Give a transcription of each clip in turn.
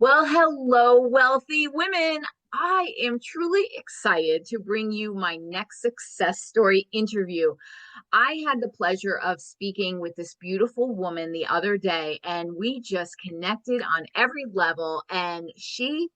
Well, hello, wealthy women. I am truly excited to bring you my next success story interview. I had the pleasure of speaking with this beautiful woman the other day, and we just connected on every level. And she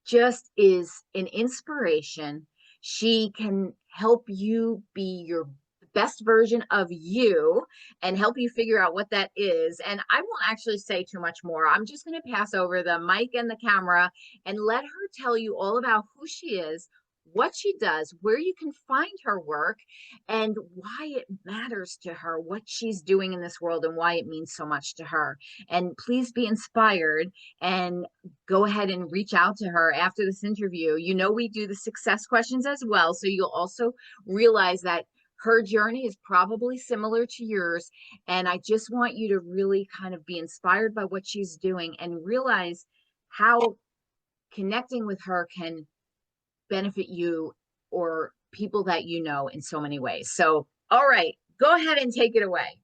just is an inspiration. She can help you be your best version of you and help you figure out what that is. And I won't actually say too much more. I'm just going to pass over the mic and the camera and let her tell you all about who she is, what she does, where you can find her work, and why it matters to her, what she's doing in this world, and why it means so much to her. And please be inspired and go ahead and reach out to her after this interview. You know, we do the success questions as well. So you'll also realize that her journey is probably similar to yours. And I just want you to really kind of be inspired by what she's doing and realize how connecting with her can benefit you or people that you know in so many ways. So, all right, go ahead and take it away.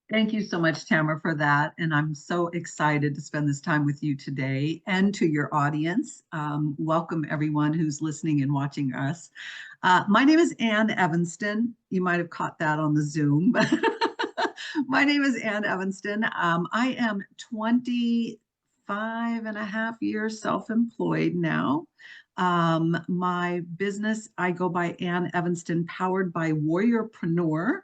Thank you so much, Tamara, for that. And I'm so excited to spend this time with you today and to your audience. Welcome, everyone who's listening and watching us. My name is Ann Evanston. You might have caught that on the Zoom. My name is Ann Evanston. I am 25 and a half years self-employed now. My business, I go by Ann Evanston, powered by Warriorpreneur.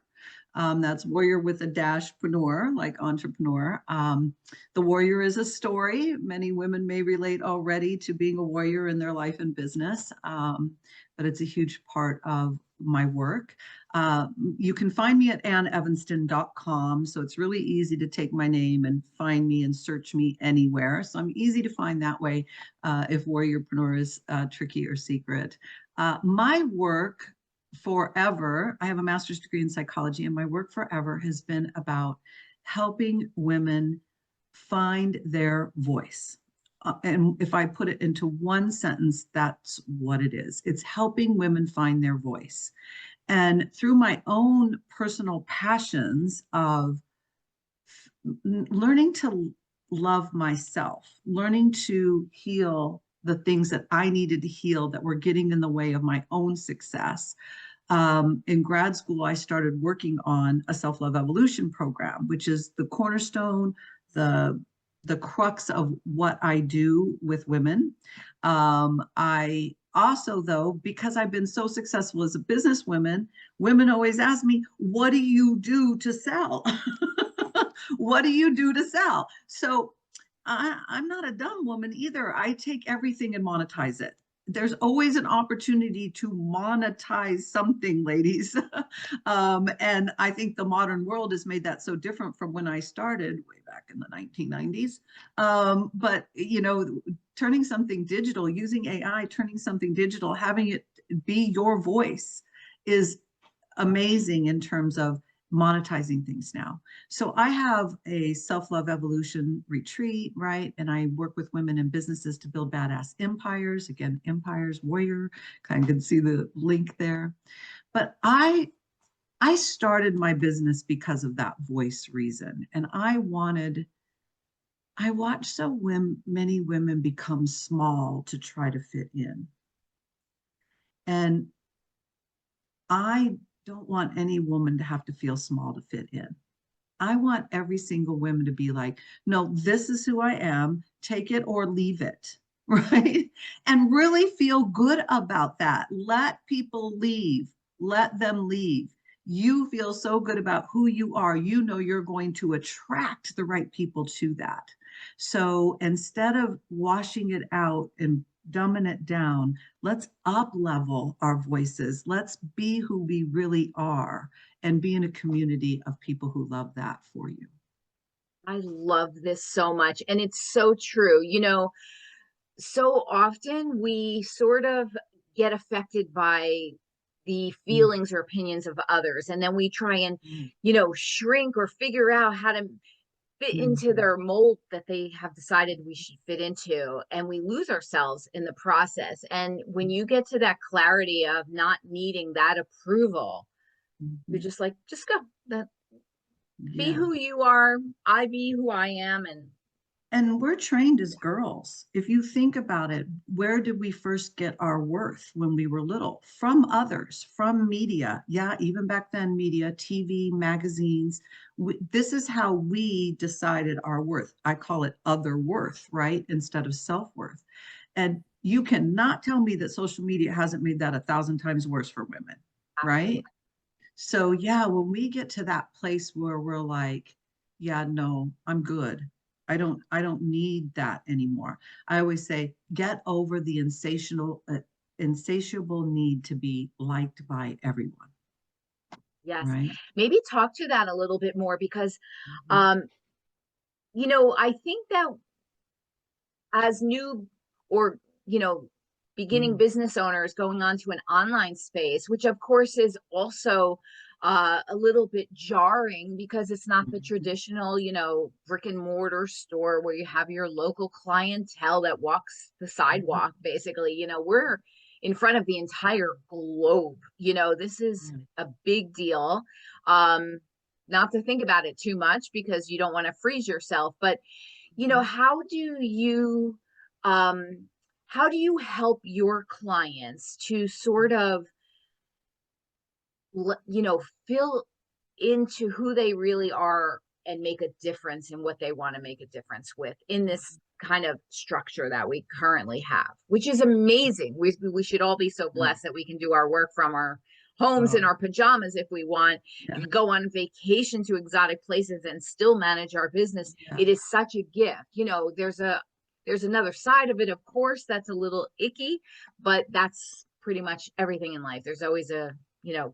That's warrior with a dashpreneur, like entrepreneur. The warrior is a story. Many women may relate already to being a warrior in their life and business, but it's a huge part of my work. You can find me at annevanston.com. So it's really easy to take my name and find me and search me anywhere. So I'm easy to find that way if warriorpreneur is tricky or secret. My work forever, I have a master's degree in psychology, and my work forever has been about helping women find their voice. And if I put it into one sentence, that's what it is. It's helping women find their voice. And through my own personal passions of learning to love myself, learning to heal the things that I needed to heal that were getting in the way of my own success. In grad school, I started working on a self-love evolution program, which is the cornerstone, the crux of what I do with women. I also, though, because I've been so successful as a businesswoman, women always ask me, what do you do to sell? What do you do to sell? So I'm not a dumb woman either. I take everything and monetize it. There's always an opportunity to monetize something, ladies. And I think the modern world has made that so different from when I started way back in the 1990s. But, you know, turning something digital, using AI, turning something digital, having it be your voice is amazing in terms of monetizing things now. So I have a self-love evolution retreat, right? And I work with women in businesses to build badass empires. Again, empires, warrior, kind of can see the link there. But I started my business because of that voice reason. And I watched so many women become small to try to fit in. And I don't want any woman to have to feel small to fit in. I want every single woman to be like, no, this is who I am, take it or leave it, right? And really feel good about that. Let people leave, let them leave. You feel so good about who you are, you know you're going to attract the right people to that. So instead of washing it out and dumbing it down, let's up level our voices. Let's be who we really are and be in a community of people who love that for you. I love this so much. And it's so true. You know, so often we sort of get affected by the Mm, feelings or opinions of others. And then we try and, mm, shrink or figure out how to fit into mhm. their mold that they have decided we should fit into. And we lose ourselves in the process. And when you get to that clarity of not needing that approval, you're Mhm. just like, just go. That be Yeah. who you are. I be who I am. And And we're trained as girls. If you think about it, where did we first get our worth when we were little? From others, from media. Yeah, even back then, media, TV, magazines. This is how we decided our worth. I call it other worth, right? Instead of self worth. And you cannot tell me that social media hasn't made that 1,000 times worse for women, Absolutely. right? So yeah, when we get to that place where we're like, yeah, no, I'm good. I don't need that anymore. I always say, get over the insatiable need to be liked by everyone, Yes. right? Maybe talk to that a little bit more because, Mhm. um, I think that as new or, beginning Mhm. business owners going on to an online space, which of course is also a little bit jarring because it's not the Mhm. traditional, brick and mortar store where you have your local clientele that walks the Mhm. sidewalk, basically. We're in front of the entire globe. This is Mhm. a big deal. Um, Not to think about it too much because you don't want to freeze yourself, but Mhm. how do you um help your clients to sort of fill into who they really are and make a difference in what they want to make a difference with in this kind of structure that we currently have, which is amazing. We should all be so Yeah. blessed that we can do our work from our homes in Oh, our pajamas if we want, yeah. go on vacation to exotic places and still manage our business. Yeah. It is such a gift. There's another side of it, of course, that's a little icky, but that's pretty much everything in life. There's always a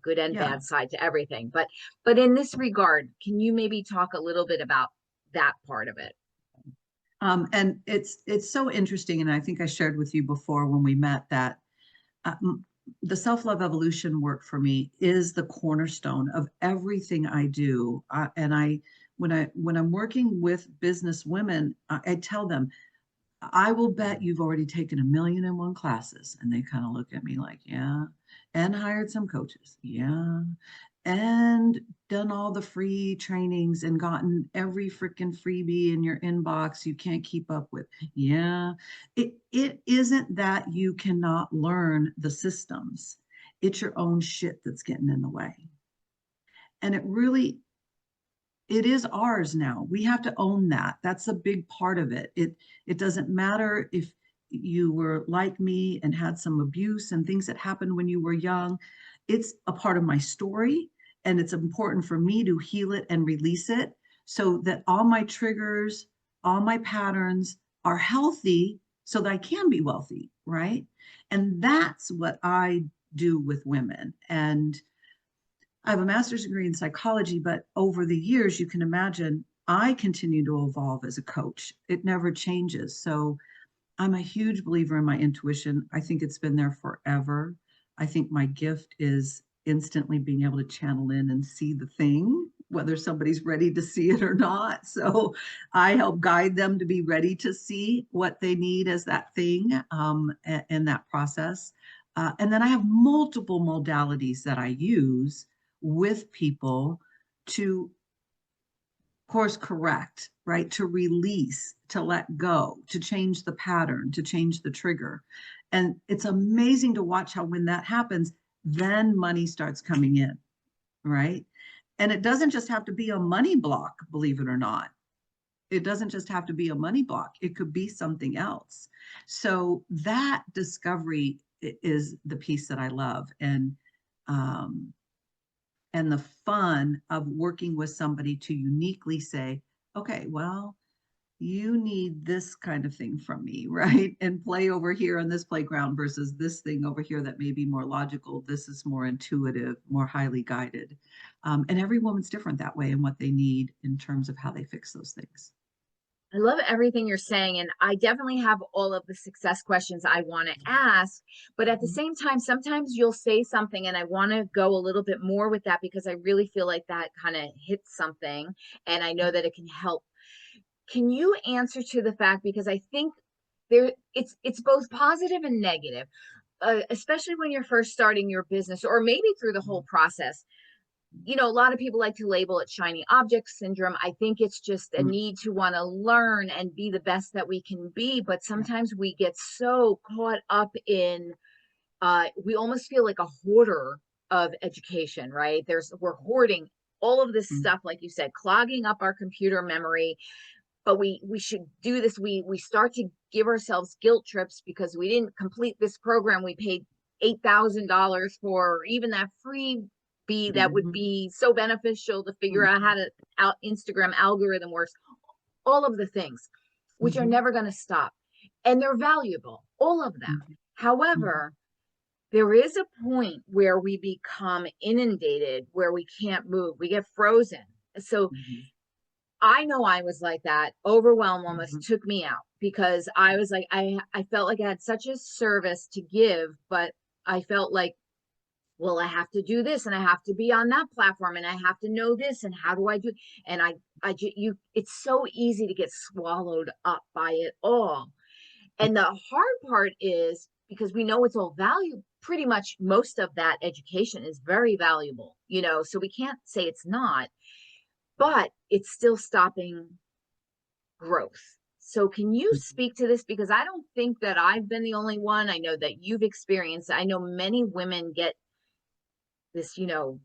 good and Yeah. bad side to everything. But in this regard, can you maybe talk a little bit about that part of it? And it's so interesting, and I think I shared with you before when we met that uh, the self-love evolution work for me is the cornerstone of everything I do. And I when I'm working with business women, I tell them, I will bet you've already taken 1,000,001 classes. And they kind of look at me like, yeah, and hired some coaches. Yeah. And done all the free trainings and gotten every freaking freebie in your inbox you can't keep up with. Yeah. It isn't that you cannot learn the systems. It's your own shit that's getting in the way. And it is ours now. We have to own that. That's a big part of it. It doesn't matter if you were like me and had some abuse and things that happened when you were young. It's a part of my story, and it's important for me to heal it and release it so that all my triggers, all my patterns are healthy so that I can be wealthy, right? And that's what I do with women. And I have a master's degree in psychology, but over the years, you can imagine I continue to evolve as a coach. It never changes. So I'm a huge believer in my intuition. I think it's been there forever. I think my gift is instantly being able to channel in and see the thing, whether somebody's ready to see it or not. So I help guide them to be ready to see what they need as that thing in that process. And then I have multiple modalities that I use with people to course correct, right? To release, to let go, to change the pattern, to change the trigger. And it's amazing to watch how when that happens, then money starts coming in, right? And it doesn't just have to be a money block, believe it or not. It doesn't just have to be a money block. It could be something else. So that discovery is the piece that I love. Um, and the fun of working with somebody to uniquely say, okay, well, you need this kind of thing from me, right? And play over here on this playground versus this thing over here that may be more logical. This is more intuitive, more highly guided. And every woman's different that way and what they need in terms of how they fix those things. I love everything you're saying, and I definitely have all of the success questions I want to ask. But at the Mhm. same time, sometimes you'll say something, and I want to go a little bit more with that because I really feel like that kind of hits something, and I know that it can help. Can you answer to the fact, because I think it's both positive and negative, especially when you're first starting your business, or maybe through the whole process. you know, a lot of people like to label it shiny object syndrome. I think it's just a Mm, need to want to learn and be the best that we can be. But yeah. sometimes we get so caught up in, we almost feel like a hoarder of education, right? We're hoarding all of this Mm, stuff, like you said, clogging up our computer memory. But we should do this. We start to give ourselves guilt trips because we didn't complete this program we paid $8,000 for, or even that free be that would mhm, be so beneficial to figure out how mhm, to out Instagram algorithm works, all of the things which are mhm, never going to stop, and they're valuable, all of them. mhm, mhm, However, there is a point where we become inundated, where we can't move, we get frozen. So mhm, I know I was like that. Overwhelm almost mhm, took me out because I was like, I felt like I had such a service to give, but I felt like, well, I have to do this and I have to be on that platform and I have to know this and how do I do? And it's so easy to get swallowed up by it all. And the hard part is because we know it's all value, pretty much most of that education is very valuable, you know, so we can't say it's not, but it's still stopping growth. So can you mhm. speak to this? Because I don't think that I've been the only one. I know that you've experienced, I know many women get this, you know,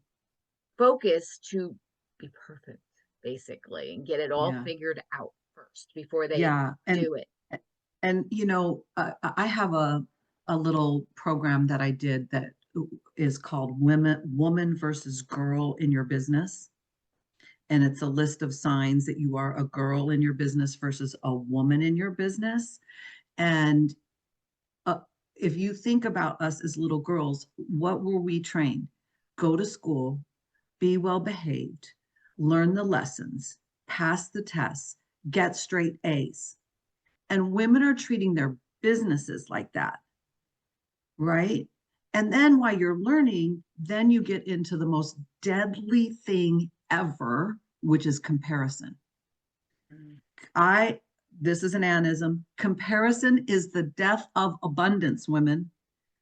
focus to be perfect, basically, and get it all Yeah. figured out first before they Yeah. do it. And I have a little program that I did that is called Woman versus Girl in Your Business. And it's a list of signs that you are a girl in your business versus a woman in your business. And uh, if you think about us as little girls, what were we trained? Go to school, be well behaved, learn the lessons, pass the tests, get straight A's. And women are treating their businesses like that, right? And then while you're learning, then you get into the most deadly thing ever, which is comparison. Mm. I This is an anism. Comparison is the death of abundance, women.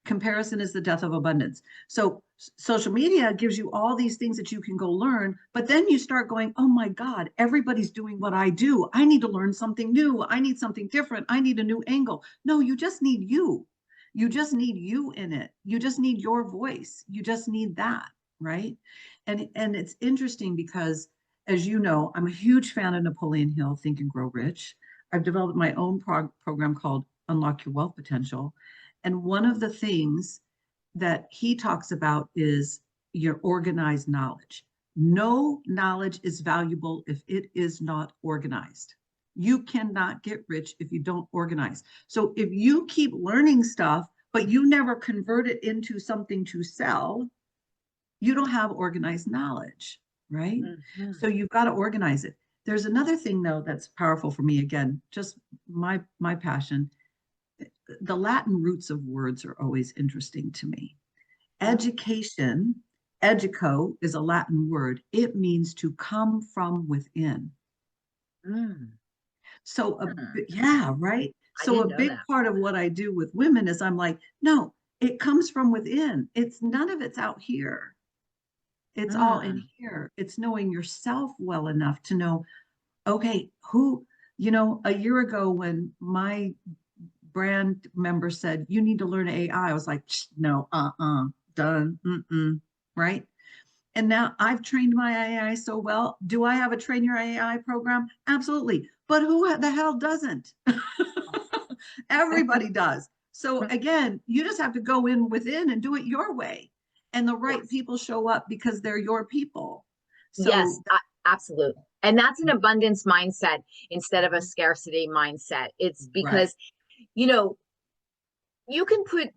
Comparison is the death of abundance. So social media gives you all these things that you can go learn, but then you start going, oh my God, everybody's doing what I do. I need to learn something new. I need something different. I need a new angle. No, you just need you. You just need you in it. You just need your voice. You just need that, right? And it's interesting because, as you know, I'm a huge fan of Napoleon Hill, Think and Grow Rich. I've developed my own program called Unlock Your Wealth Potential. And one of the things that he talks about is your organized knowledge. No knowledge is valuable if it is not organized. You cannot get rich if you don't organize. So if you keep learning stuff, but you never convert it into something to sell, you don't have organized knowledge, right? Mhm. So you've got to organize it. There's another thing though that's powerful for me, again, just my passion. The Latin roots of words are always interesting to me. Oh. Education, educo is a Latin word. It means to come from within. Mm. So, Mm. yeah, right. I So, a didn't know big that. part of what I do with women is I'm like, no, it comes from within. It's none of it's out here. It's all in Mm. here. It's knowing yourself well enough to know, okay, a year ago when my brand member said, you need to learn AI. I was like, no, done, right? And now I've trained my AI so well. Do I have a train your AI program? Absolutely. But who the hell doesn't? Everybody does. So again, you just have to go in within and do it your way. And the right Yes. people show up because they're your people. Yes, So absolutely. And that's an abundance mindset instead of a mhm, scarcity mindset. It's right. because, you know, you can put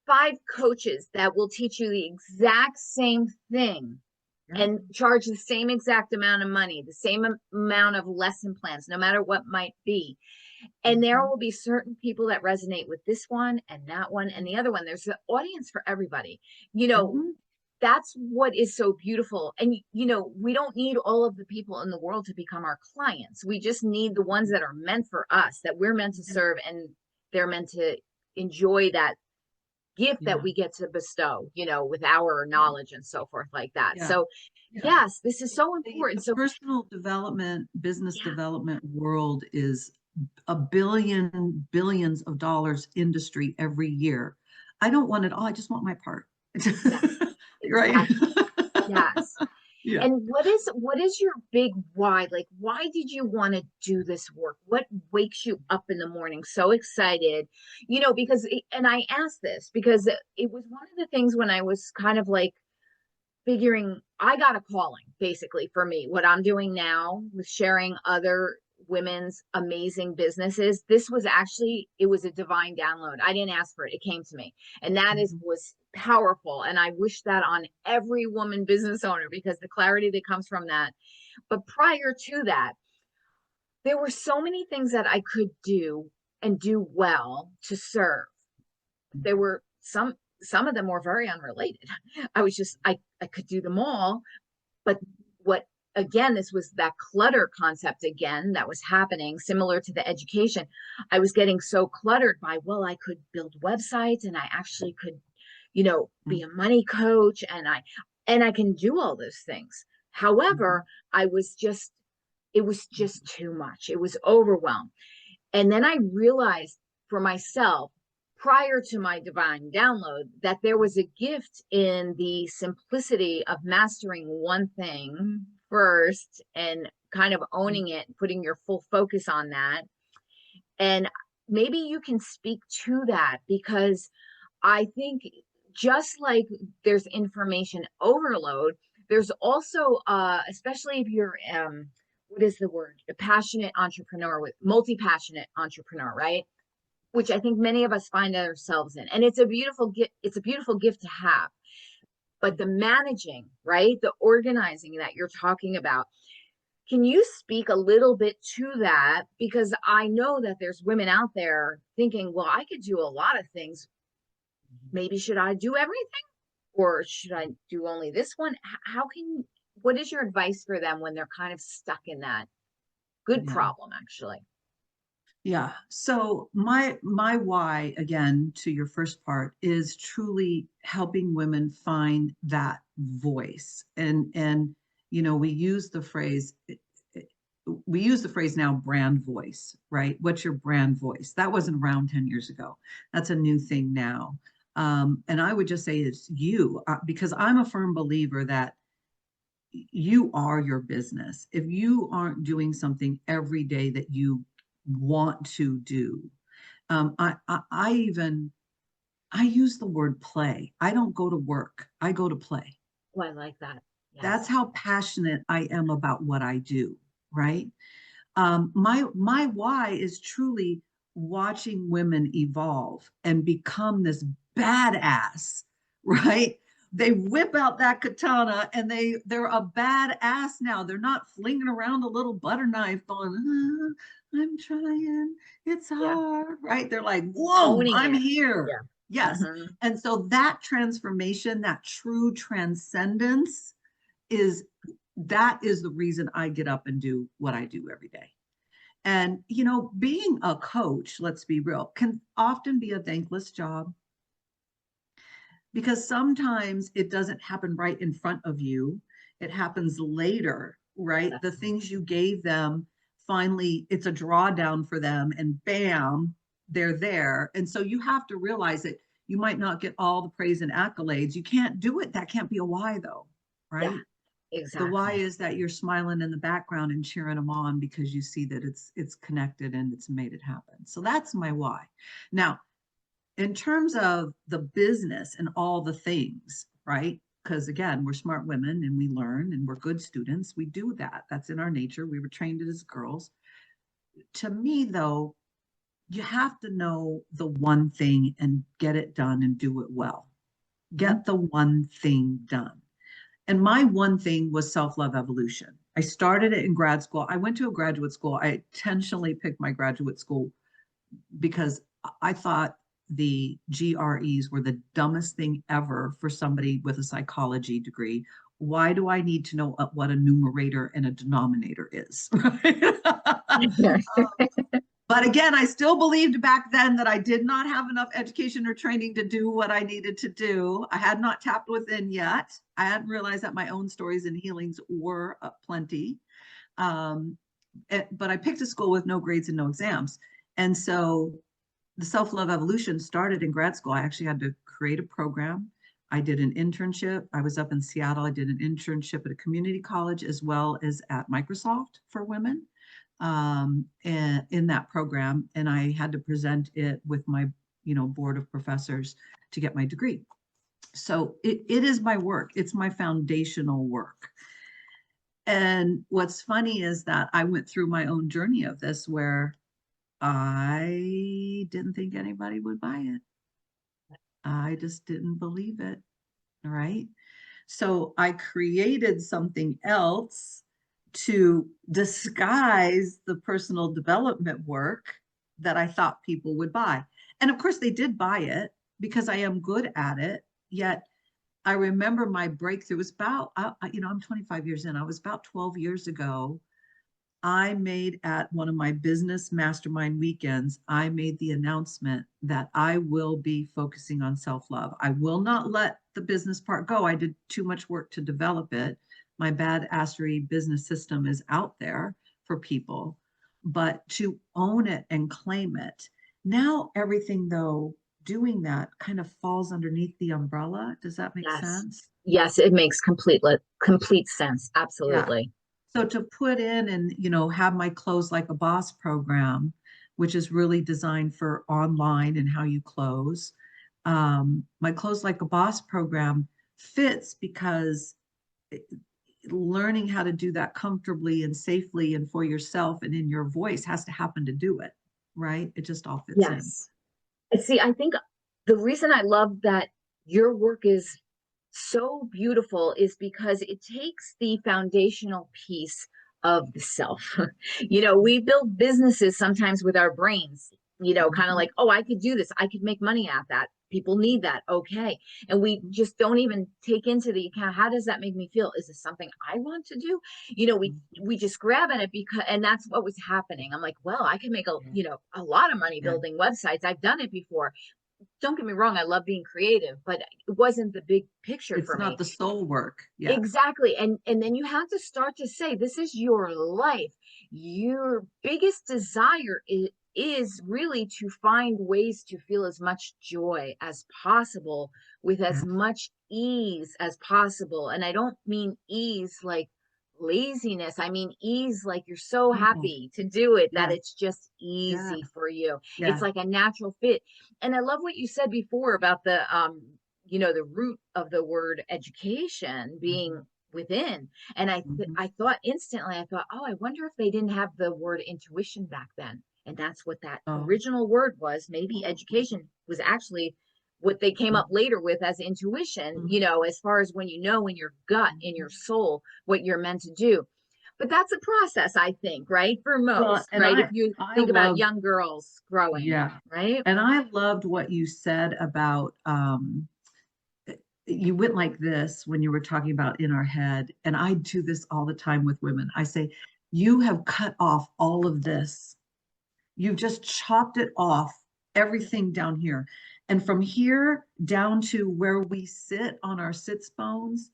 five coaches that will teach you the exact same thing Yeah. and charge the same exact amount of money, the same amount of lesson plans, no matter what might be. And there Mhm, will be certain people that resonate with this one and that one and the other one. There's an audience for everybody. You know, mhm, that's what is so beautiful. And, you know, we don't need all of the people in the world to become our clients. We just need the ones mhm. that are meant for us, that we're meant to Yeah. serve, and they're meant to enjoy that gift that Yeah. we get to bestow, with our knowledge and so forth like that. Yeah. So, Yeah. yes, this is so The important. So, personal development, business yeah, development world is a billions of dollars industry every year. I don't want it all. I just want my part. yes, Right? exactly. Yes. Yeah. And what is your big why? Like, why did you want to do this work? What wakes you up in the morning so excited? Because and I asked this because it was one of the things when I was kind of like figuring I got a calling basically for me. What I'm doing now with sharing other women's amazing businesses, this was actually it was a divine download. I didn't ask for it. It came to me. And that is Mhm. was powerful. And I wish that on every woman business owner because the clarity that comes from that. But prior to that, there were so many things that I could do and do well to serve. There were some of them were very unrelated. I could do them all, but what again, this was that clutter concept again that was happening, similar to the education. I was getting so cluttered by, well, I could build websites and I actually could, be a money coach and I can do all those things. Mhm. However, it was just too much. It was overwhelmed. And then I realized for myself, prior to my divine download, that there was a gift in the simplicity of mastering one thing first and kind of owning it, putting your full focus on that. And maybe you can speak to that because I think just like there's information overload, there's also, especially if you're, what is the word? A passionate entrepreneur with multi-passionate entrepreneur, right? Which I think many of us find ourselves in. And it's a beautiful gift. It's a beautiful gift to have. But the managing, right? The organizing that you're talking about, can you speak a little bit to that? Because I know that there's women out there thinking, well, I could do a lot of things. Maybe should I do everything? Or should I do only this one? What is your advice for them when they're kind of stuck in that good Yeah. problem, actually? Yeah. So my why, again, to your first part, is truly helping women find that voice. And we use the phrase we use the phrase now brand voice, right? What's your brand voice? That wasn't around 10 years ago. That's a new thing now. And I would just say it's you, because I'm a firm believer that you are your business. If you aren't doing something every day that you want to do, I use the word play. I don't go to work. I go to play. Oh, I like that. That's Yes. how passionate I am about what I do. Right. My why is truly watching women evolve and become this badass, right? They whip out that katana and they're a badass now. They're not flinging around a little butter knife going, I'm trying, it's Yeah. hard, right? They're like, whoa, Owning I'm it. here. Yeah. Yes. Hmm. And so that transformation, that true transcendence is that is the reason I get up and do what I do every day. And, being a coach, let's be real, can often be a thankless job because sometimes it doesn't happen right in front of you. It happens later, right? The things you gave them, finally, it's a drawdown for them, and bam, they're there. And so you have to realize that you might not get all the praise and accolades. You can't do it. That can't be a why, though, Yeah, right? The why exactly. is that you're smiling in the background and cheering them on because you see that it's connected and it's made it happen. So that's my why. Now, in terms of the business and all the things, right? Because again, we're smart women and we learn and we're good students. We do that. That's in our nature. We were trained as girls. To me, though, you have to know the one thing and get it done and do it well. Get the one thing done. And my one thing was self love evolution. I started it in grad school. I went to a graduate school. I intentionally picked my graduate school because I thought the GREs were the dumbest thing ever for somebody with a psychology degree. Why do I need to know what a numerator and a denominator is? But again, I still believed back then that I did not have enough education or training to do what I needed to do. I had not tapped within yet. I hadn't realized that my own stories and healings were plenty. Um, but I picked a school with no grades and no exams. And so the self-love evolution started in grad school. I actually had to create a program. I did an internship. I was up in Seattle. I did an internship at a community college as well as at Microsoft for women and in that program. And I had to present it with my, board of professors to get my degree. So it is my work. It's my foundational work. And what's funny is that I went through my own journey of this where I didn't think anybody would buy it. I just didn't believe it. All right. So I created something else to disguise the personal development work that I thought people would buy. And of course, they did buy it because I am good at it. Yet I remember my breakthrough was about, I'm 25 years in. I was about 12 years ago. I made at one of my business mastermind weekends, I made the announcement that I will be focusing on self-love. I will not let the business part go. I did too much work to develop it. My badassery business system is out there for people, but to own it and claim it. Now, everything though, doing that kind of falls underneath the umbrella. Does that make Yes. sense? Yes, it makes complete sense. Yeah. Absolutely. So to put in and, have my Close Like a Boss program, which is really designed for online and how you close. My Close Like a Boss program fits because learning how to do that comfortably and safely and for yourself and in your voice has to happen to do it, right? It just all fits in. Yes. And see, I think the reason I love that your work is so beautiful is because it takes the foundational piece of the self. We build businesses sometimes with our brains, kind of Mhm. like, oh, I could do this. I could make money at that. People need that. Okay. And we just don't even take into the account, how does that make me feel? Is this something I want to do? We just grab at it and that's what was happening. I'm like, well, I can make a lot of money Yeah. building websites. I've done it before. Don't get me wrong, I love being creative, but it wasn't the big picture It's for not me. the soul work. Yeah. Exactly. And then you have to start to say, this is your life. Your biggest desire is really to find ways to feel as much joy as possible with as Yeah. much ease as possible. And I don't mean ease like laziness. I mean ease like you're so No. happy to do it that Yeah. it's just Yeah. easy for you. It's Yeah. like a natural fit. And I love what you said before about the root of the word education being Mhm. within. And Mhm. I thought instantly, I thought, oh, I wonder if they didn't have the word intuition back then. And that's what that Oh. original word was. Maybe education was actually what they came up Mhm. later with as intuition, Mhm. as far as when you know in your gut, in your Mhm. soul, what you're meant to do. But that's a process, I think, right? For Well, most, and right? If I you I think about loved, young girls growing, yeah. right? And I loved what you said about you went like this when you were talking about in our head, and I do this all the time with women. I say, you have cut off all of this. You've just chopped it off, everything down here. And from here down to where we sit on our sits bones,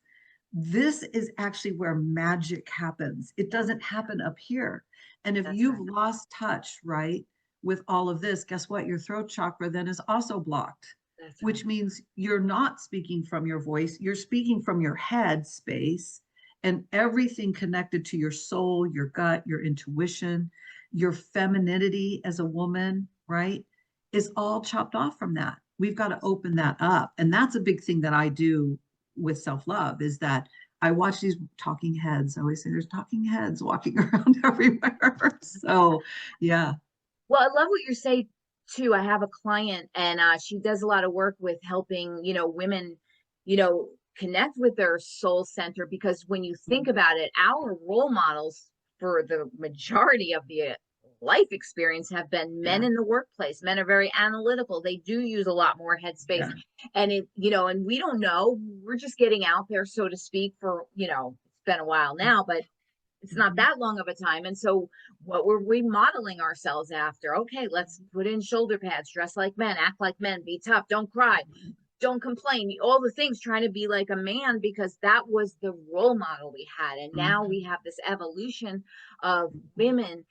this is actually where magic happens. It doesn't happen up here. And if That's you've right. lost touch, right, with all of this, guess what? Your throat chakra then is also blocked, That's which right. means you're not speaking from your voice, you're speaking from your head space and everything connected to your soul, your gut, your intuition, your femininity as a woman, right, is all chopped off from that. We've got to open that up. And that's a big thing that I do with self-love is that I watch these talking heads. I always say there's talking heads walking around everywhere. So yeah. Well, I love what you're saying too. I have a client and she does a lot of work with helping, women, connect with their soul center because when you think about it, our role models for the majority of the life experience have been men Yeah. in the workplace. Men are very analytical. They do use a lot more headspace. Yeah. And and we don't know. We're just getting out there, so to speak, for, it's been a while now, but it's not that long of a time. And so what were we modeling ourselves after? Okay, let's put in shoulder pads, dress like men, act like men, be tough, don't cry, don't complain, all the things, trying to be like a man, because that was the role model we had. And now Mhm. we have this evolution of women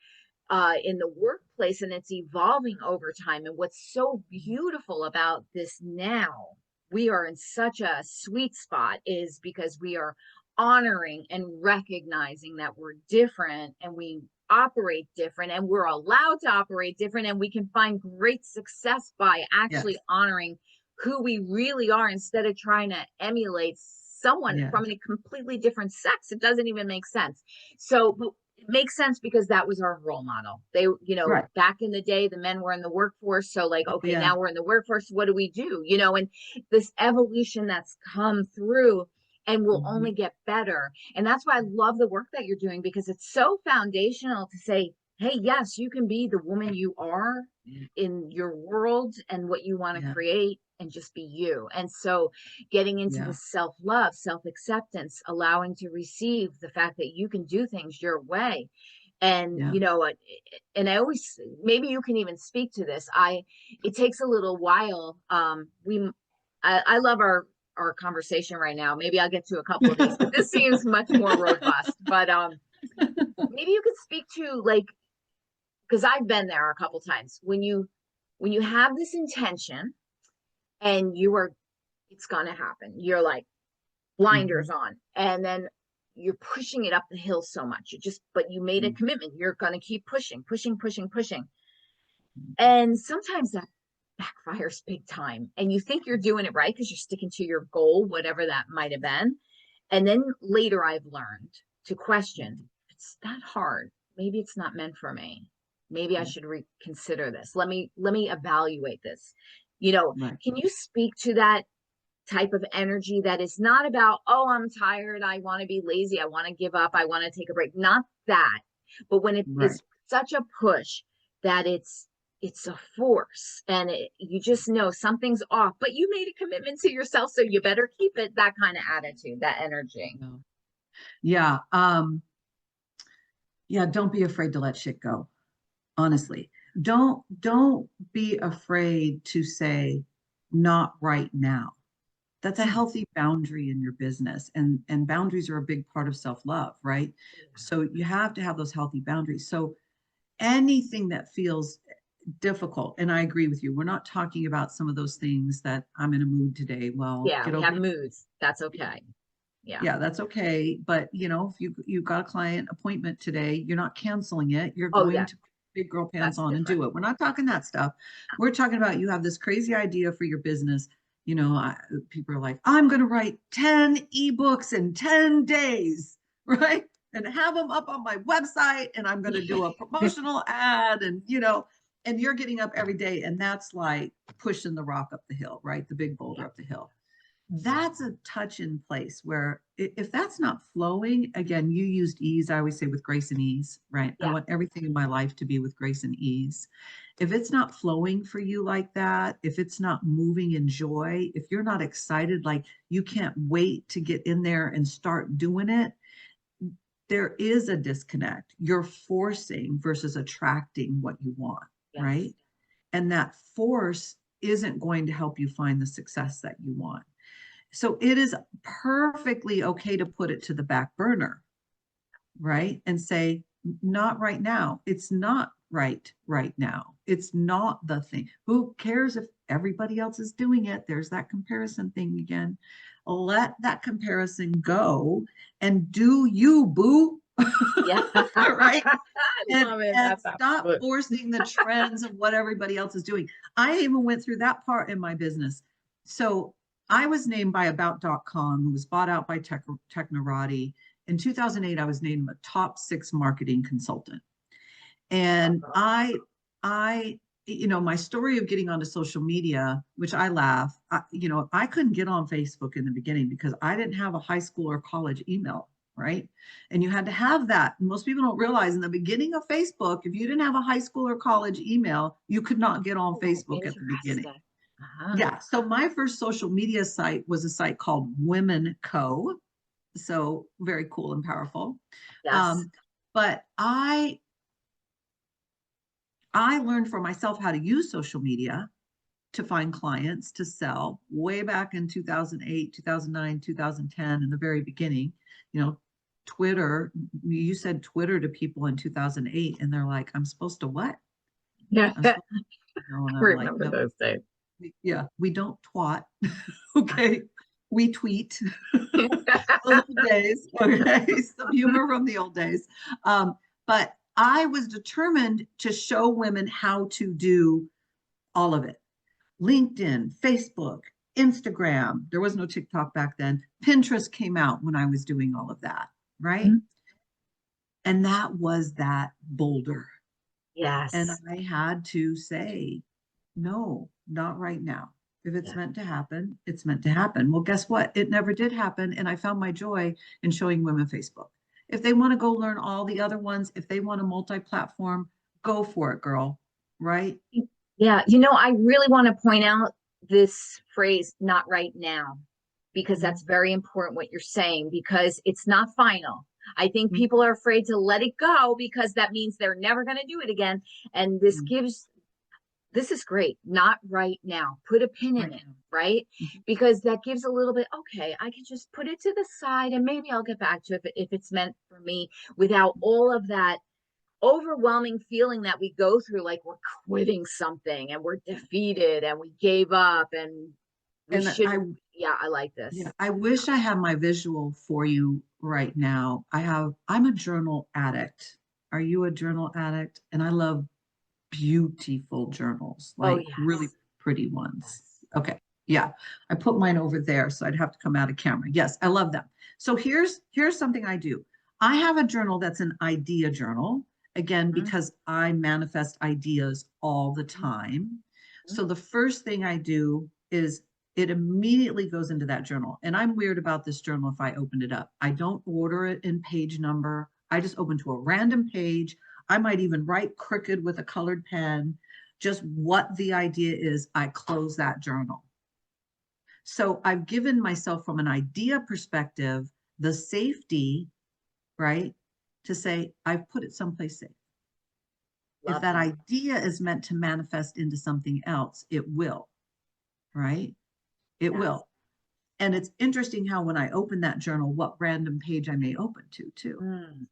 in the workplace, and it's evolving over time. And what's so beautiful about this now, we are in such a sweet spot, is because we are honoring and recognizing that we're different, and we operate different, and we're allowed to operate different, and we can find great success by actually Yes. honoring who we really are, instead of trying to emulate someone Yeah. from a completely different sex. It doesn't even make sense. So, but it makes sense because that was our role model. They, Right. back in the day, the men were in the workforce. So, like, Oh, okay, yeah. now we're in the workforce. What do we do? And this evolution that's come through and will only Mhm. get better. And that's why I love the work that you're doing, because it's so foundational to say, hey, yes, you can be the woman you are in your world and what you want to Yeah. create, and just be you. And so getting into the Yeah. self-love, self-acceptance, allowing to receive the fact that you can do things your way. And Yeah. and I always, maybe you can even speak to this, it takes a little while. I love our conversation right now. Maybe I'll get to a couple of these, but this seems much more robust. But maybe you could speak to, like, because I've been there a couple times, when you have this intention, and it's gonna happen. You're like blinders Mhm. on, and then you're pushing it up the hill so much. But you made a Mhm. commitment. You're gonna keep pushing, pushing, pushing, pushing. And sometimes that backfires big time. And you think you're doing it right because you're sticking to your goal, whatever that might have been. And then later I've learned to question, it's that hard. Maybe it's not meant for me. Maybe I Yeah. should reconsider this. Let me evaluate this. Right. Can you speak to that type of energy that is not about, oh, I'm tired, I want to be lazy, I want to give up, I want to take a break? Not that, but when it Right. is such a push that it's a force, and you just know something's off, but you made a commitment to yourself, so you better keep it. That kind of attitude, that energy. No. Yeah. Yeah. Don't be afraid to let shit go. Honestly, don't be afraid to say not right now. That's a Hmm. healthy boundary in your business, and boundaries are a big part of self-love, right? So you have to have those healthy boundaries. So anything that feels difficult, and I agree with you, we're not talking about some of those things that I'm in a mood today. Well, Yeah, get we over have it. moods. That's okay. Yeah. Yeah, that's okay. But if you got a client appointment today, you're not canceling it. You're Oh going yeah, to put big girl pants that's on and different. do it. We're not talking that stuff. We're talking about you have this crazy idea for your business. People are like, I'm going to write 10 ebooks in 10 days, right? And have them up on my website, and I'm going to do a promotional ad, and you're getting up every day, and that's like pushing the rock up the hill, right? The big boulder Yeah. up the hill. That's a touch in place where if that's not flowing, again, you used ease. I always say with grace and ease, right? I Yeah. want everything in my life to be with grace and ease. If it's not flowing for you like that, if it's not moving in joy, if you're not excited, like you can't wait to get in there and start doing it, there is a disconnect. You're forcing versus attracting what you want, Yes. right? And that force isn't going to help you find the success that you want. So it is perfectly okay to put it to the back burner, right? And say, not right now. It's not right now. It's not the thing. Who cares if everybody else is doing it? There's that comparison thing again. Let that comparison go and do you, boo. Yeah. Right? I and love it. and That's stop absolute. forcing the trends of what everybody else is doing. I even went through that part in my business. So I was named by About.com, who was bought out by Technorati. In 2008, I was named a top 6 marketing consultant. And my story of getting onto social media, which I laugh, I couldn't get on Facebook in the beginning because I didn't have a high school or college email, right? And you had to have that. Most people don't realize in the beginning of Facebook, if you didn't have a high school or college email, you could not get on Oh, Facebook at the beginning. interesting. Uh-huh. Yeah. So my first social media site was a site called Women Co. So very cool and powerful. Yes. But I learned for myself how to use social media to find clients to sell way back in 2008, 2009, 2010, in the very beginning. You know, Twitter, you said Twitter to people in 2008, and they're like, I'm supposed to what? Yeah. I'm I supposed to know. And I'm like, remember no, those days. yeah, we don't twat. Okay. We tweet. The old days. Okay. Some humor from the old days. But I was determined to show women how to do all of it. LinkedIn, Facebook, Instagram. There was no TikTok back then. Pinterest came out when I was doing all of that, right? Mhm. And that was that boulder. And Yes. I had to say, no, not right now. If it's Yeah. meant to happen, it's meant to happen. Well, guess what? It never did happen. And I found my joy in showing women Facebook. If they want to go learn all the other ones, if they want a multi-platform, go for it, girl. Right? Yeah. I really want to point out this phrase, not right now, because Mhm. that's very important what you're saying, because it's not final. I think Mhm. people are afraid to let it go because that means they're never going to do it again. And this is great. Not right now. Put a pin in Right it, now. right? Mhm. Because that gives a little bit, okay, I can just put it to the side and maybe I'll get back to it if it's meant for me, without all of that overwhelming feeling that we go through, like we're quitting something and we're defeated and we gave up and we And shouldn't. Yeah, I like yeah, this. I wish I had my visual for you right now. I'm a journal addict. Are you a journal addict? And I love beautiful journals, Oh, like really yes. pretty ones. Yes. Okay. Yeah. I put mine over there, so I'd have to come out of camera. Yes, I love them. So here's something I do. I have a journal that's an idea journal, again, Mhm. because I manifest ideas all the Mhm. time. Mhm. So the first thing I do is it immediately goes into that journal. And I'm weird about this journal if I open it up. I don't order it in page number. I just open to a random page. I might even write crooked with a colored pen, just what the idea is. I close that journal. So I've given myself, from an idea perspective, the safety, right, to say, I've put it someplace safe. If Love that that. idea is meant to manifest into something else, it will, right? It Yes. will. And it's interesting how when I open that journal, what random page I may open to too,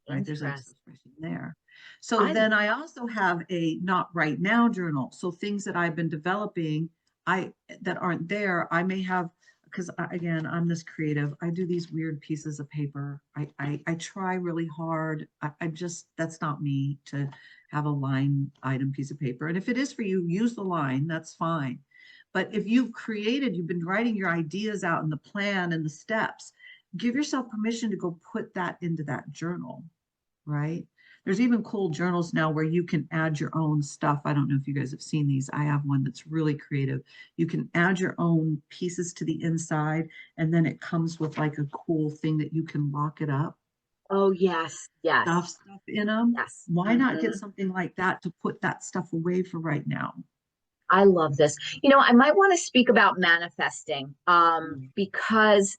right? There's an Interesting. expression there. So I then I also have a not right now journal. So things that I've been developing, I that aren't there, I may have, because again, I'm this creative. I do these weird pieces of paper. I try really hard. I just, that's not me to have a line item piece of paper. And if it is for you, use the line, that's fine. But if you've been writing your ideas out and the plan and the steps, give yourself permission to go put that into that journal, right? There's even cool journals now where you can add your own stuff. I don't know if you guys have seen these. I have one that's really creative. You can add your own pieces to the inside, and then it comes with like a cool thing that you can lock it up, Oh, yes, yes, stuff in them. yes. Why not get something like that to put that stuff away for right now? I love this. I might want to speak about manifesting, Mm. because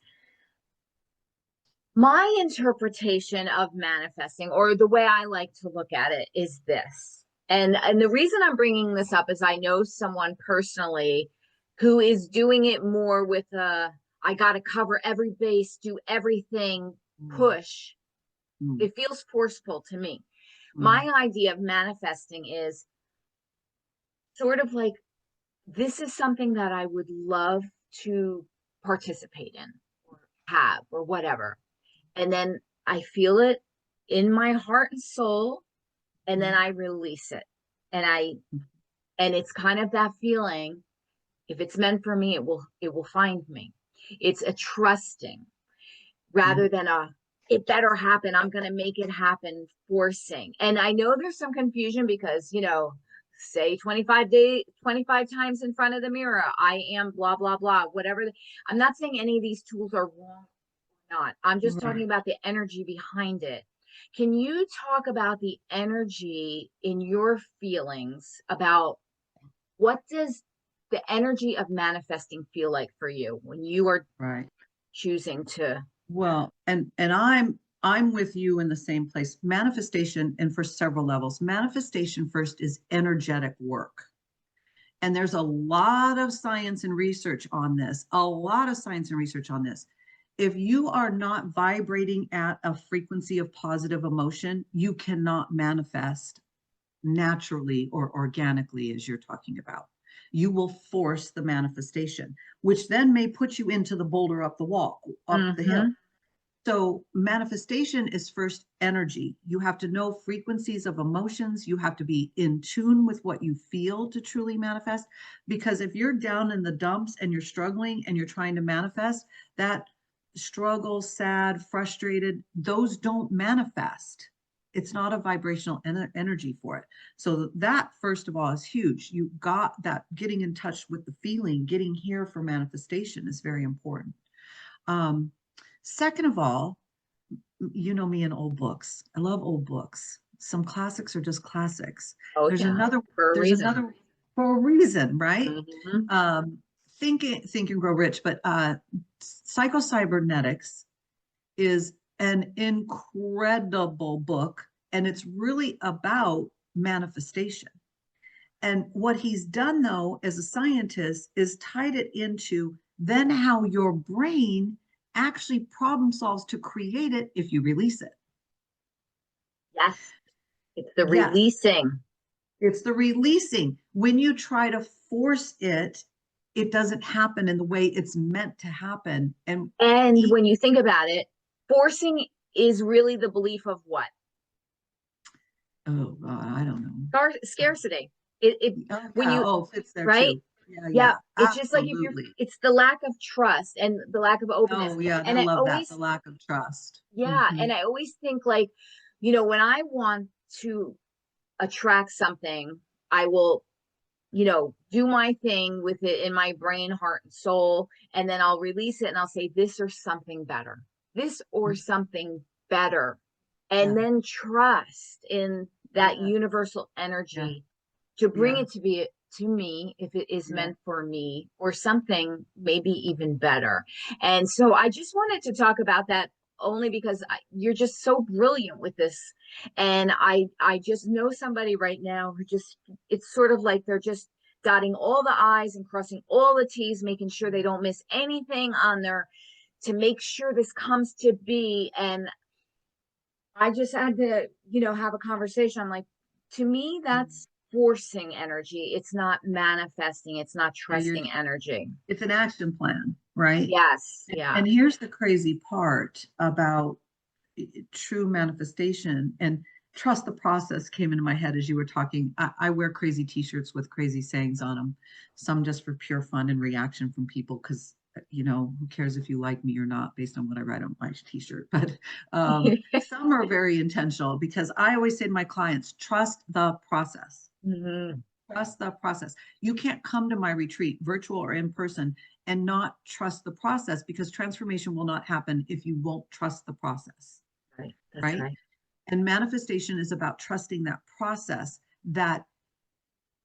my interpretation of manifesting, or the way I like to look at it, is this. And the reason I'm bringing this up is I know someone personally who is doing it more with I got to cover every base, do everything, Mm. push. Mm. It feels forceful to me. Mm. My idea of manifesting is sort of like, this is something that I would love to participate in or have or whatever. And then I feel it in my heart and soul, and then Mm. I release it. And and it's kind of that feeling, if it's meant for me, it will find me. It's a trusting Yeah. rather than a it better happen, I'm going to make it happen forcing. And I know there's some confusion because, say 25 times in front of the mirror, I am blah blah blah, whatever. I'm not saying any of these tools are wrong or not. I'm just talking Right. about the energy behind it. Can you talk about the energy in your feelings about what does the energy of manifesting feel like for you when you are Right. choosing to? Well, and I'm with you in the same place. Manifestation, and for several levels. Manifestation first is energetic work. And there's a lot of science and research on this, a lot of science and research on this. If you are not vibrating at a frequency of positive emotion, you cannot manifest naturally or organically, as you're talking about. You will force the manifestation, which then may put you into the boulder up the wall, up the hill. Mm-hmm. So manifestation is first energy. You have to know frequencies of emotions. You have to be in tune with what you feel to truly manifest. Because if you're down in the dumps and you're struggling and you're trying to manifest, that struggle, sad, frustrated, those don't manifest. It's not a vibrational energy for it. So that, first of all, is huge. You got that, getting in touch with the feeling, getting here for manifestation is very important. Um, Second of all, you know me and old books. I love old books. Some classics are just classics. Oh There's yeah, another, for a there's reason. another for a reason, right? Mm-hmm. Think and Grow Rich, but Psycho-Cybernetics is an incredible book, and it's really about manifestation. And what he's done, though, as a scientist, is tied it into then how your brain actually problem solves to create it if you release it. Yes, it's the Yes, releasing. it's the releasing. When you try to force it, it doesn't happen in the way it's meant to happen. And And e- when you think about it, forcing is really the belief of what? oh God, I don't know. Scarcity. It Oh when yeah, you oh, it's there right? too. Yeah, Yeah, yeah, it's just like if you're, absolutely. it's the lack of trust and the lack of openness. Oh yeah, I And I love that. The always, lack of trust. yeah, Mhm. and I always think like, when I want to attract something, I will, do my thing with it in my brain, heart, and soul, and then I'll release it and I'll say this or something better. This or something better. And Yeah, then trust in that yeah, universal yeah, energy to bring yeah, it to be to me if it is yeah. meant for me or something maybe even better. And so I just wanted to talk about that only because you're just so brilliant with this. And I just know somebody right now who just, it's sort of like they're just dotting all the i's and crossing all the t's, making sure they don't miss anything on their, to make sure this comes to be. And I just had to, have a conversation. I'm like, to me, Mm. that's forcing energy. It's not manifesting. It's not Yeah, trusting energy. it's an action plan, right? Yes. Yeah. And here's the crazy part about true manifestation, and trust the process came into my head as you were talking. I wear crazy t-shirts with crazy sayings on them, some just for pure fun and reaction from people because who cares if you like me or not based on what I write on my t-shirt. But some are very intentional because I always say to my clients, trust the process. Mhm. Trust the process. You can't come to my retreat, virtual or in person, and not trust the process, because transformation will not happen if you won't trust the process, Right. That's right? right. And manifestation is about trusting that process that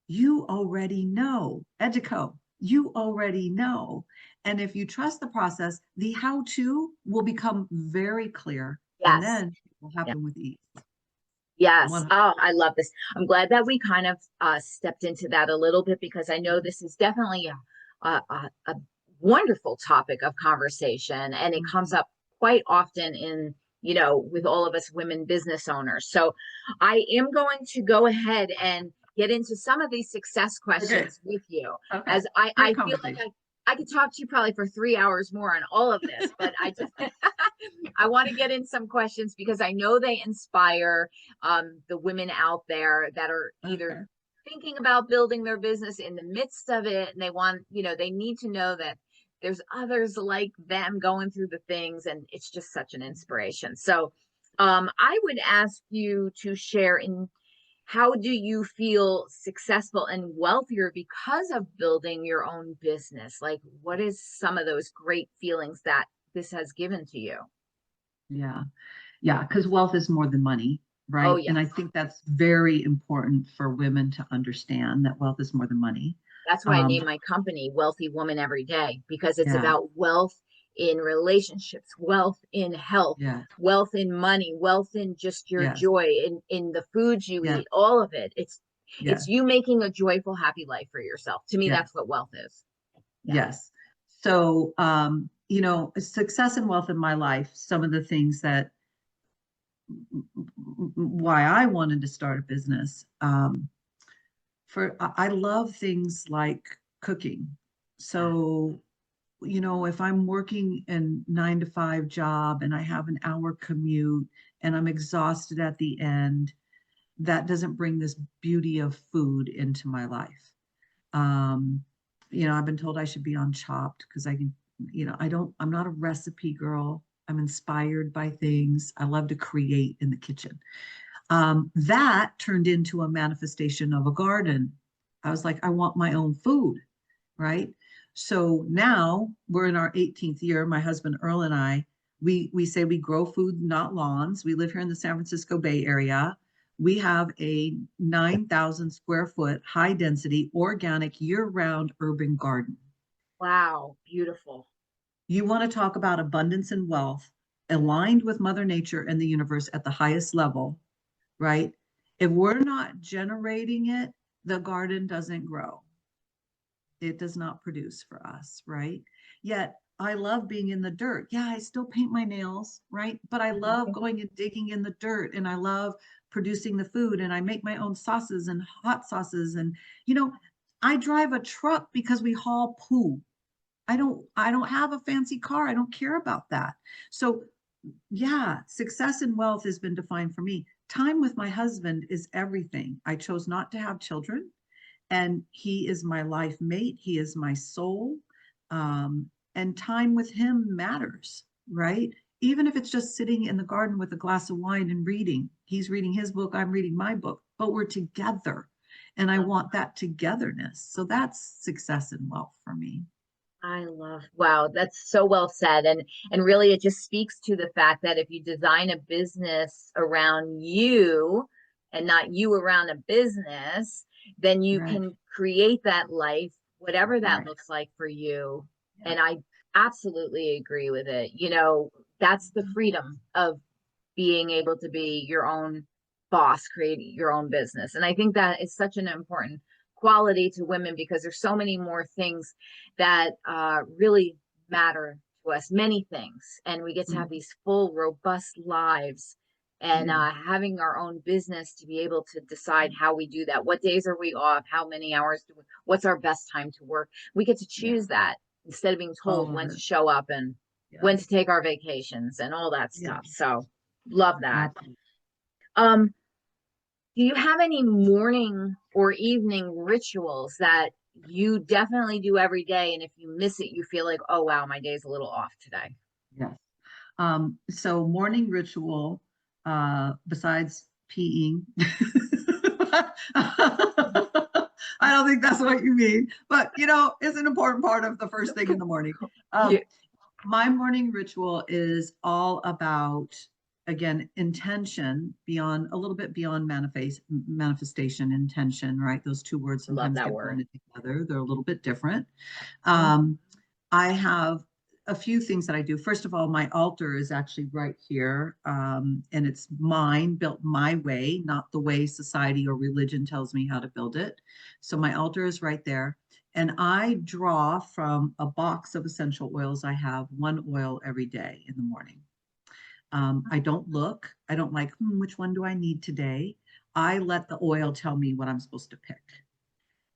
you already know. Educo, you already know. And if you trust the process, the how to will become very clear, and Yes. then it will Yeah. happen with ease. Yes. 100. Oh, I love this. I'm glad that we kind of stepped into that a little bit because I know this is definitely a wonderful topic of conversation, and it comes Mhm. up quite often in, with all of us women business owners. So I am going to go ahead and get into some of these success Okay. questions with you, Okay. as I, Great I feel like conversation. I could talk to you probably for 3 hours more on all of this, but I just I want to get in some questions because I know they inspire the women out there that are either Okay. thinking about building their business in the midst of it, and they want, they need to know that there's others like them going through the things, and it's just such an inspiration. So I would ask you to share in, how do you feel successful and wealthier because of building your own business? Like, what is some of those great feelings that this has given to you? Yeah. Yeah. Because wealth is more than money, Oh, right? And I yes. think that's very important for women to understand, that wealth is more than money. That's why I Um, named my company Wealthy Woman Every Day, because it's yeah. about wealth in relationships, wealth in health, Yeah. wealth in money, wealth in just your Yes. joy, in the foods you Yeah. eat, all of it. It's Yeah. you making a joyful, happy life for yourself. To me, Yes. that's what wealth is. Yeah. Yes. So, success and wealth in my life, some of the things that why I wanted to start a business. I love things like cooking. So, if I'm working a 9 to 5 job and I have an hour commute and I'm exhausted at the end, that doesn't bring this beauty of food into my life. Um, I've been told I should be on Chopped because I can, I'm not a recipe girl. I'm inspired by things. I love to create in the kitchen. That turned into a manifestation of a garden. I was like, I want my own food, right? So now we're in our 18th year. My husband Earl and I, we say we grow food, not lawns. We live here in the San Francisco Bay Area. We have a 9,000 square foot, high density, organic, year round urban garden. Wow. Beautiful. You want to talk about abundance and wealth aligned with Mother Nature and the universe at the highest level, right? If we're not generating it, the garden doesn't grow. It does not produce for us, right? Yet I love being in the dirt. Yeah, I still paint my nails, right? But I love going and digging in the dirt, and I love producing the food, and I make my own sauces and hot sauces. And, you know, I drive a truck because we haul poo. I don't have a fancy car. I don't care about that. So yeah, success and wealth has been defined for me. Time with my husband is everything. I chose not to have children, and he is my life mate. He is my soul. And time with him matters, right? Even if it's just sitting in the garden with a glass of wine and reading. He's reading his book, I'm reading my book, but we're together. And I want that togetherness. So that's success and wealth for me. I love, wow, that's so well said. And really it just speaks to the fact that if you design a business around you and not you around a business, then you Right. can create that life, whatever that Right. looks like for you. Yeah. And I absolutely agree with it. That's the Mhm. freedom of being able to be your own boss, creating your own business. And I think that is such an important quality to women because there's so many more things that really matter to us, many things. And we get to have Mhm. these full, robust lives. And Yeah. having our own business to be able to decide how we do that. What days are we off? How many hours what's our best time to work? We get to Yeah. choose that instead of being All told of when to it. show up and Yeah. when to take our vacations and all that Yeah. stuff. So love that. Absolutely. Um, do you have any morning or evening rituals that you definitely do every day? And if you miss it, you feel like, oh, wow, my day's a little off today. Yes. So morning ritual, besides peeing. I don't think that's what you mean, but it's an important part of the first thing in the morning. Yeah. Um, my morning ritual is all about, again, intention beyond a little bit beyond manifestation, intention, right? Those two words I love sometimes that get word. blended together. They're a little bit different. Mhm. Um, I have a few things that I do. First of all, my altar is actually right here, and it's mine, built my way, not the way society or religion tells me how to build it. So my altar is right there. And I draw from a box of essential oils. I have one oil every day in the morning. I don't look. I don't like, which one do I need today? I let the oil tell me what I'm supposed to pick.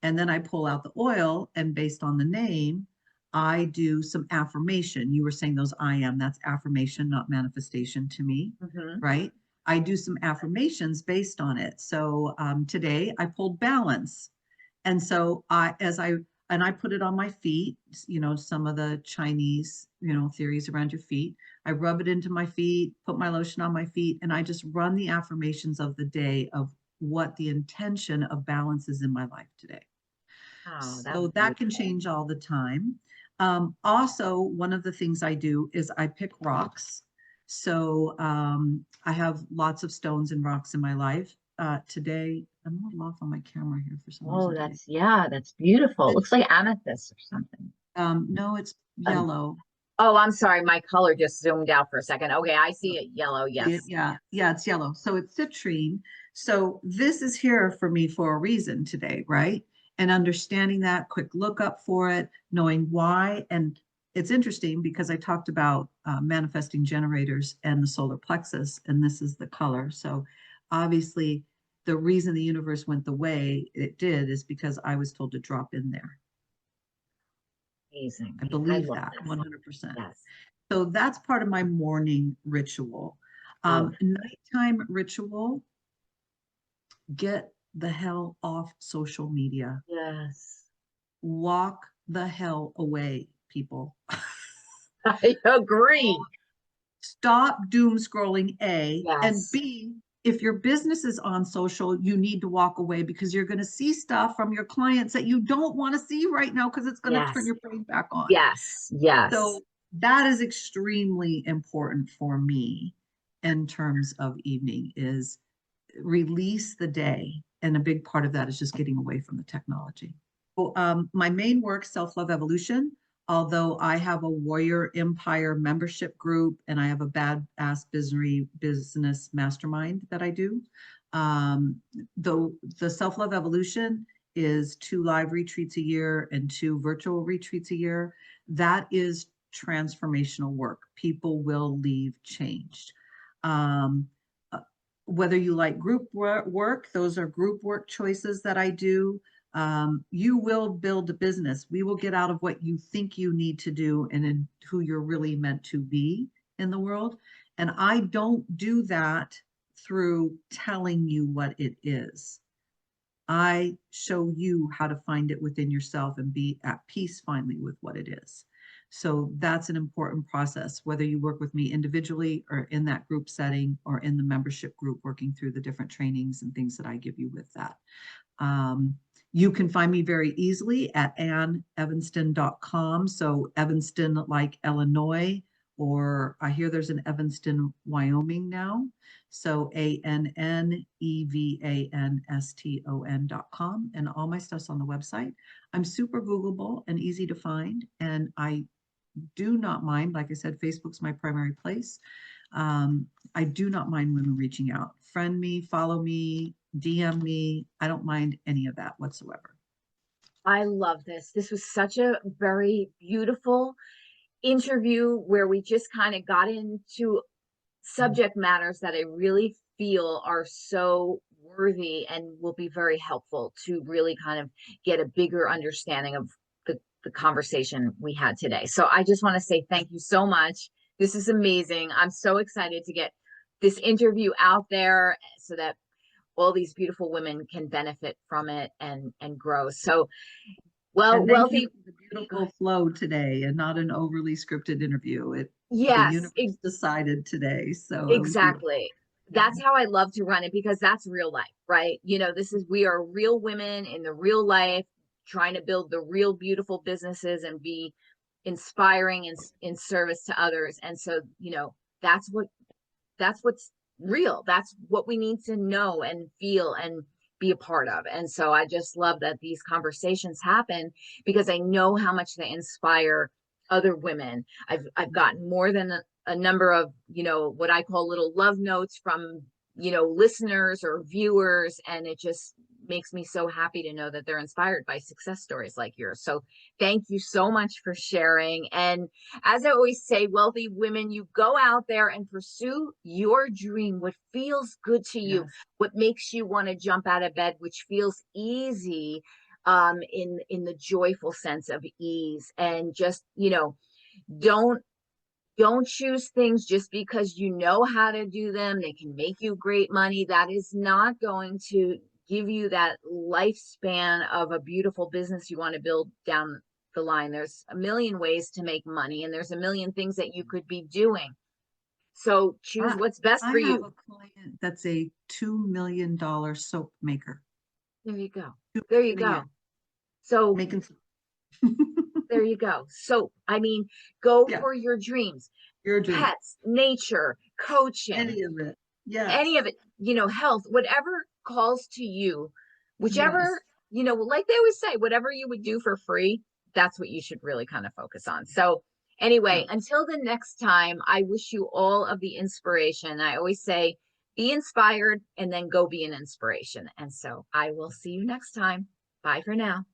And then I pull out the oil, and based on the name, I do some affirmation. You were saying those I am, that's affirmation, not manifestation to me, Mhm. right? I do some affirmations based on it. So today I pulled balance. And so I put it on my feet, some of the Chinese, theories around your feet. I rub it into my feet, put my lotion on my feet, and I just run the affirmations of the day of what the intention of balance is in my life today. Oh, that's So that can beautiful. change all the time. Also, one of the things I do is I pick rocks. So I have lots of stones and rocks in my life. Today, I'm a little off on my camera here for some Oh, reason today. yeah, that's beautiful. It It, looks like amethyst or something. no, it's Um, yellow. Oh, I'm sorry. My color just zoomed out for a second. Okay, I see it yellow. Yes. Yeah, yeah, it's yellow. So it's citrine. So this is here for me for a reason today, right? And understanding that, quick look up for it, knowing why. And it's interesting because I talked about manifesting generators and the solar plexus, and this is the color. So obviously, the reason the universe went the way it did is because I was told to drop in there. Amazing. I I believe love that this. 100%. Yes. So that's part of my morning ritual. Oh, Nighttime ritual, get the hell off social media. yes. Walk the hell away, people. I agree. Stop doom scrolling, A. And Yes. B, if your business is on social, you need to walk away because you're going to see stuff from your clients that you don't want to see right now because it's going to turn Yes. your brain back on. Yes. Yes. So that is extremely important for me in terms of evening is release the day. And a big part of that is just getting away from the technology. So, my main work, Self-Love Evolution, although I have a Warrior Empire membership group and I have a badass business mastermind that I do. Um, the Self-Love Evolution is 2 live retreats a year and 2 virtual retreats a year. That is transformational work. People will leave changed. Um, Whether you like group work, those are group work choices that I do. You will build a business. We will get out of what you think you need to do and in who you're really meant to be in the world. And I don't do that through telling you what it is. I show you how to find it within yourself and be at peace finally with what it is. So that's an important process, whether you work with me individually or in that group setting or in the membership group, working through the different trainings and things that I give you with that. You can find me very easily at anneevanston.com. So Evanston, like Illinois, or I hear there's an Evanston, Wyoming now. So ANNEVANSTON.com. And all my stuff's on the website. I'm super Googleable and easy to find. And I do not mind, like I said, Facebook's my primary place. I do not mind women reaching out. Friend me, follow me, DM me. I don't mind any of that whatsoever. I love this. This was such a very beautiful interview where we just kind of got into subject matters that I really feel are so worthy and will be very helpful to really kind of get a bigger understanding of the conversation we had today. So I just want to say thank you so much. This is amazing. I'm so excited to get this interview out there so that all these beautiful women can benefit from it and grow. So, well, And thank you Wealthy, for the beautiful flow today and not an overly scripted interview. The yes, universe decided today. So it was beautiful. exactly. That's how I love to run it because that's real life, right? This is, we are real women in the real life, trying to build the real beautiful businesses and be inspiring and in service to others. And so, that's what, that's what's real. That's what we need to know and feel and be a part of. And so I just love that these conversations happen because I know how much they inspire other women. I've gotten more than a number of, what I call little love notes from, listeners or viewers. And it just makes me so happy to know that they're inspired by success stories like yours. So thank you so much for sharing. And as I always say, wealthy women, you go out there and pursue your dream, what feels good to you, Yes. what makes you want to jump out of bed, which feels easy, in the joyful sense of ease. And just, don't don't choose things just because you know how to do them. They can make you great money. That is not going to give you that lifespan of a beautiful business you want to build down the line. There's a million ways to make money, and there's a million things that you could be doing. So choose I, what's best I for have you. a client that's a $2 million soap maker. There you go. There you 2 million a go. year So making soap. there you go. So, I mean, go Yeah, for your dreams, your dream. pets, nature, coaching, Any of it. any Yes. of it, health, whatever calls to you, Yes. whichever, like they always say, whatever you would do for free, that's what you should really kind of focus on. So Anyway, Yeah. until the next time, I wish you all of the inspiration. I always say, be inspired and then go be an inspiration. And so I will see you next time. Bye for now.